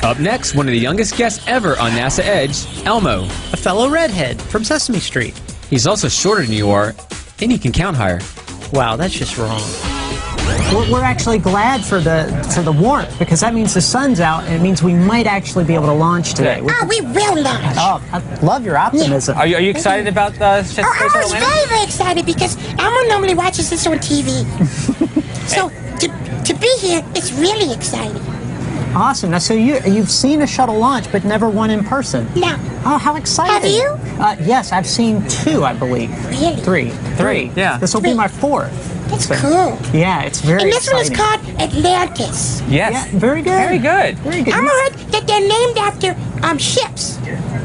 Up next, one of the youngest guests ever on NASA Edge, Elmo. A fellow redhead from Sesame Street. He's also shorter than you are, and he can count higher. Wow, that's just wrong. We're actually glad for the warmth, because that means the sun's out, and it means we might actually be able to launch today. Oh, we will launch. Oh, I love your optimism. Are you excited about Space I was Shuttle very, very excited because Elmo normally watches this on TV. So to be here, it's really exciting. Awesome. Now, so you've seen a shuttle launch, but never one in person. No. Oh, how exciting! Have you? Yes, I've seen 2, I believe. Really? Three. Yeah. This will be my 4th. That's cool. Yeah, it's very And this exciting. one is called Atlantis. Yes. Yeah, very good. Very good. Very good. Elmo heard that they're named after ships.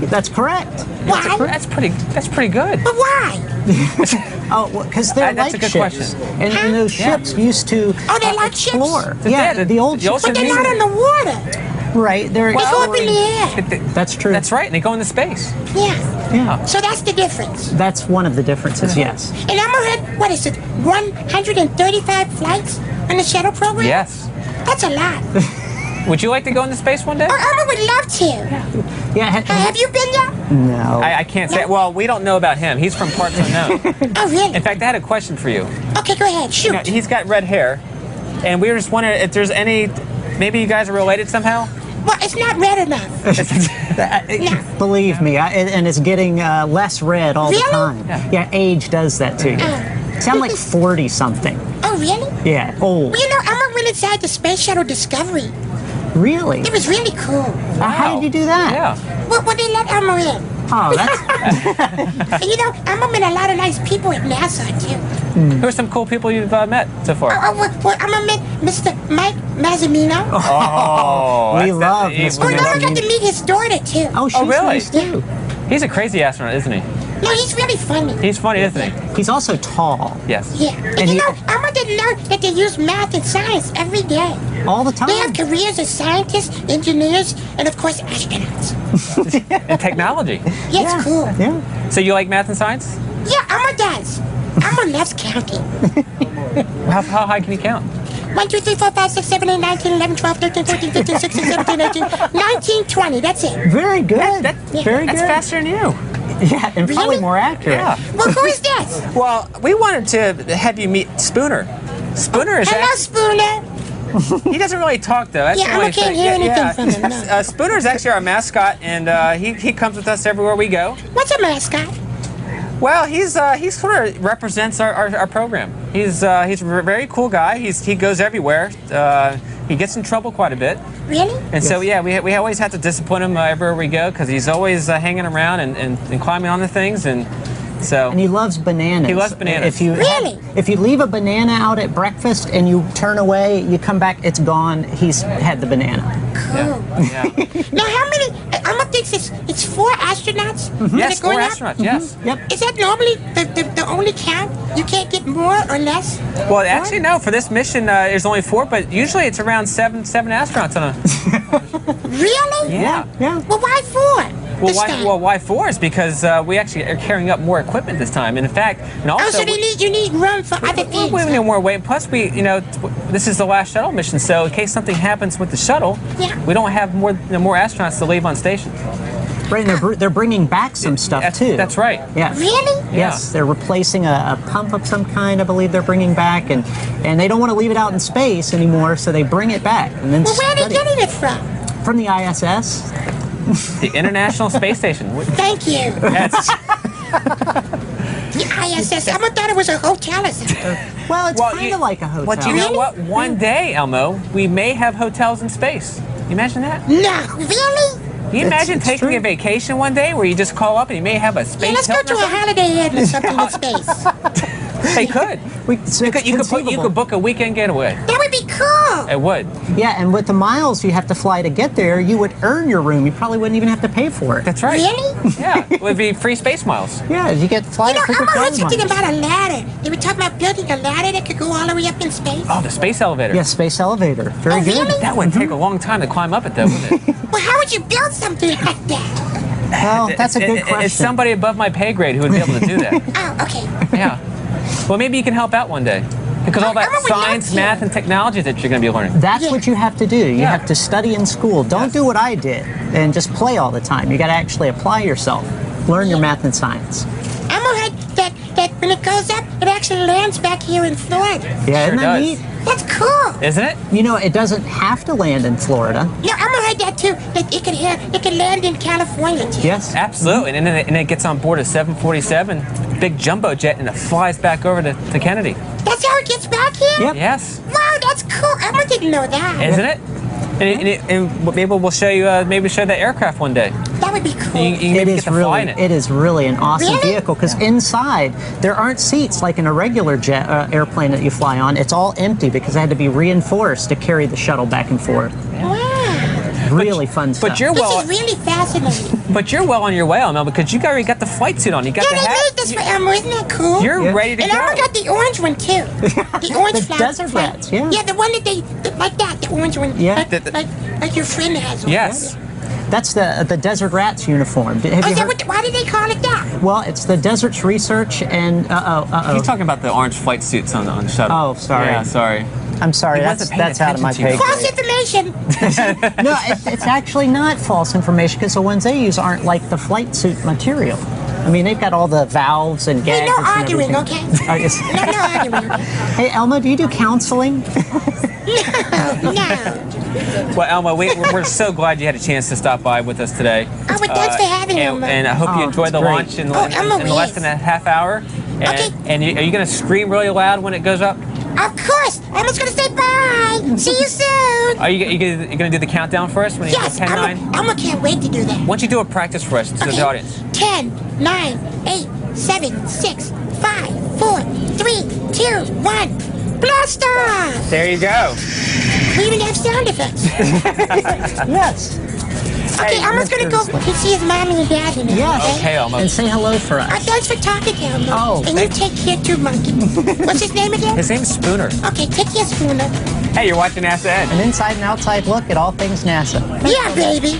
That's correct. Why? That's pretty good. But why? Oh, because they're That's like a good ships. question. And those ships used to they're like ships? explore. Yeah, the old ships. But they're not in the water. Right, they're They go up in exploring. the air. That's true. That's right, and they go into space. Yeah. Yeah. So that's the difference. That's one of the differences, yes. And Elmo had, what is it, 135 flights on the shuttle program? Yes. That's a lot. Would you like to go into space one day? Elmo would love to. Yeah. Have you been there? No. I can't say. Well, we don't know about him. He's from parts unknown. Oh, really? In fact, I had a question for you. Okay, go ahead. Shoot. You know, he's got red hair, and we were just wondering if there's any. Maybe you guys are related somehow. Well, it's not red enough. Believe me, and it's getting less red all the time. Yeah, age does that to you. Sound like 40-something. Oh, really? Yeah, old. Well, you know, Elmo went inside the Space Shuttle Discovery. Really? It was really cool. How did you do that? Yeah. Well, they let Elmo in. Oh, that's... And you know, Elmo met a lot of nice people at NASA, too. Who are some cool people you've met so far? Well, Elmo met Mr. Mike Mazzamino. Oh, we love Mr. Well, no, I got to Mazzamino. meet his daughter, too. Oh, she's really? nice, too. He's a crazy astronaut, isn't he? No, he's really funny. He's funny, isn't he? He's also tall. Yes. Yeah. And you know, Elmo didn't know that they use math and science every day. All the time. They have careers as scientists, engineers, and of course, astronauts. And technology. Yeah, it's cool. Yeah. So you like math and science? Yeah, Elmo does. Elmo loves counting. How high can you count? 1, 2, 3, 4, 5, 6, 7, 8, 9, 10, 11, 12, 13, 14, 15, 16, 17, 18, 19, 20. That's it. Very good. Very That's good. faster than you. Yeah, and probably more accurate. Yeah. Well, who is this? Well, we wanted to have you meet Spooner. Spooner is Hello, Spooner. he doesn't really talk though. That's Yeah, the I only can't thing. hear anything from him, no. Spooner is actually our mascot, and he comes with us everywhere we go. What's a mascot? Well, he sort of represents our program. He's a very cool guy. He goes everywhere. He gets in trouble quite a bit. Really? And so, yeah, we always have to discipline him everywhere we go because he's always hanging around and climbing on the things. And so. And he loves bananas. He loves bananas. If you leave a banana out at breakfast and you turn away, you come back, it's gone. He's had the banana. Cool. Yeah. Now, how many? Elmo thinks it's 4 astronauts. Yes, that are 4 going up? astronauts. Yes. Yep. Is that normally the only count? You can't get more or less? Well, actually, no. For this mission, there's only 4, but usually it's around seven astronauts on a. Really? Yeah. Yeah. Well, why 4? this time? Why 4 is because we actually are carrying up more equipment this time. And in fact, and also. Oh, so you need room for other things. We need more weight. Plus, this is the last shuttle mission, so in case something happens with the shuttle, we don't have more astronauts to leave on station. Right, and they're bringing back some stuff too. That's right. Yeah. Really? Yes, they're replacing a pump of some kind, I believe they're bringing back, and they don't want to leave it out in space anymore, so they bring it back and then Well, where are they study it. getting it from? From the ISS. The International Space Station. Thank you. That's, The ISS. I thought it was a hotel or something. Well, it's kind of like a hotel. Well, do you know what? One day, Elmo, we may have hotels in space. You imagine that? No, really? Can you imagine it's taking true. a vacation one day where you just call up and you may have a space Yeah, let's go Hilton to or a Holiday Inn or something in space. something? They could. You could book a weekend getaway. That would be cool. It would. Yeah, and with the miles you have to fly to get there, you would earn your room. You probably wouldn't even have to pay for it. That's right. Really? Yeah, it would be free space miles. Yeah, you get flight You know, frequent I heard flyer something miles. about a ladder. They were talking about building a ladder that could go all the way up in space. Oh, the space elevator. Yeah, space elevator. Very Oh, good. really? That would take a long time to climb up it, though, wouldn't it? Well, how would you build something like that? Well, that's a good question. It's somebody above my pay grade who would be able to do that. Oh, okay. Yeah. Well, maybe you can help out one day. Because all that Elmo would love science, to. math, and technology that you're going to be learning. That's what you have to do. You Yeah. have to study in school. Don't Yes. do what I did and just play all the time. You got to actually apply yourself. Learn your math and science. Elmo had that when it goes up, it actually lands back here in Florida. Yeah, Sure isn't that does. neat? That's cool. Isn't it? You know, it doesn't have to land in Florida. Yeah, Elmo had that too. That it could land in California too. Yes. Absolutely. And then it gets on board a 747, big jumbo jet, and it flies back over to Kennedy. That's how it gets back here? Yep. Yes. Wow, that's cool. Elmo didn't know that. Isn't it? And maybe we'll show you, maybe show that aircraft one day. That would be cool. You It maybe is get to fly in really, it. it is really an awesome Really? vehicle because inside there aren't seats like in a regular jet airplane that you fly on. It's all empty because it had to be reinforced to carry the shuttle back and forth. Wow. Really fun stuff. But you're This well, is really fascinating. but you're well on your way, Elmo, because you already got the flight suit on. You got Yeah, the they hat. made this for Elmo. Isn't that cool? You're Yeah. ready to And go. Elmo got the orange one too. The orange The flag. desert rats, yeah. Yeah, the one that like that, the orange one. Yeah. Like your friend has one. Yes. That's the Desert Rats uniform. Have Oh, you is that heard? why did they call it that? Well, it's the Deserts Research and He's talking about the orange flight suits on the shuttle. Oh, sorry. Yeah, sorry. I'm sorry. He That's wasn't paying out of my attention to pay you. False grade. information. No, it's actually not false information because the ones they use aren't like the flight suit material. I mean, they've got all the valves and Hey, gadgets no arguing, and everything. okay? Oh, yes. No arguing. Hey, Elmo, do you do counseling? No. Well, Elmo, we're so glad you had a chance to stop by with us today. Oh, but thanks for having me, and, Elmo. and I hope you Oh, enjoyed the it's great. launch in Elmo less is. than a half hour. And, Okay. and are you going to scream really loud when it goes up? Of course. Elmo's gonna say bye. See you soon. Are you going to do the countdown for us when you Yes, hit 10, 9? Elmo can't wait to do that. Why don't you do a practice for us to the audience? 10, 9, 8, 7, 6, 5, 4, 3, 2, 1. Blast off! There you go. We even have sound effects. Yes. Okay, Hey, Elmo's gonna go and see his mommy and daddy now. Yes. Okay, Elmo. And say hello for us. Thanks for talking to Elmo. Oh, and you take care too, Monkey. What's his name again? His name's Spooner. Okay, take care, Spooner. Hey, you're watching NASA Ed. An inside and outside look at all things NASA. Yeah, baby.